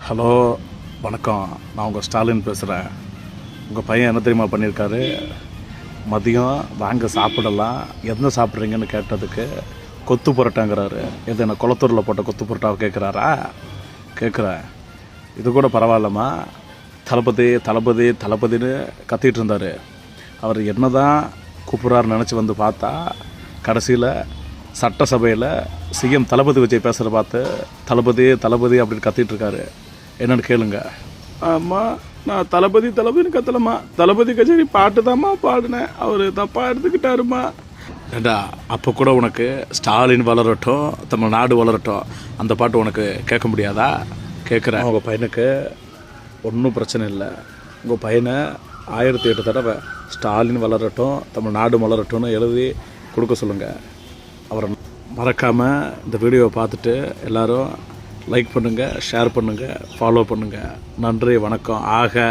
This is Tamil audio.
ஹலோ வணக்கம். நான் உங்கள் ஸ்டாலின் பேசுகிறேன். உங்கள் பையன் என்ன தெரியுமா பண்ணியிருக்காரு? மதியம் வாங்க சாப்பிடலாம், என்ன சாப்பிட்றீங்கன்னு கேட்டதுக்கு கொத்து புரோட்டாங்கிறாரு. எது என்ன குளத்தூரில் போட்ட கொத்து புரோட்டாவை கேட்குறாரா? கேட்குறேன். இது கூட பரவாயில்லம்மா, தளபதி தளபதி தளபதின்னு கத்திகிட்டு இருந்தார். அவர் என்ன தான் கூப்பிட்றாருன்னு நினச்சி வந்து பார்த்தா கடைசியில் சட்டசபையில் சிஎம் தளபதி விஜய் பேசுகிற பார்த்து தளபதி தளபதி அப்படின்னு கத்திகிட்ருக்காரு. என்னென்னு கேளுங்க. ஆமாம், நான் தளபதி தளபதினு கத்தலம்மா, தளபதி கச்சேரி பாட்டு தாம்மா பாடினேன், அவர் தப்பாக எடுத்துக்கிட்டாருமா. ஏண்டா, அப்போ கூட உனக்கு ஸ்டாலின் வளரட்டும் தமிழ்நாடு வளரட்டும் அந்த பாட்டு உனக்கு கேட்க முடியாதா? கேட்குறேன். உங்கள் பையனுக்கு ஒன்றும் பிரச்சனை இல்லை. உங்கள் பையனை 1008 தடவை ஸ்டாலின் வளரட்டும் தமிழ்நாடு வளரட்டும்னு எழுதி கொடுக்க சொல்லுங்கள். அவரை மறக்காமல் இந்த வீடியோவை பார்த்துட்டு எல்லோரும் லைக் பண்ணுங்கள், ஷேர் பண்ணுங்கள், ஃபாலோ பண்ணுங்கள். நன்றி, வணக்கம். ஆக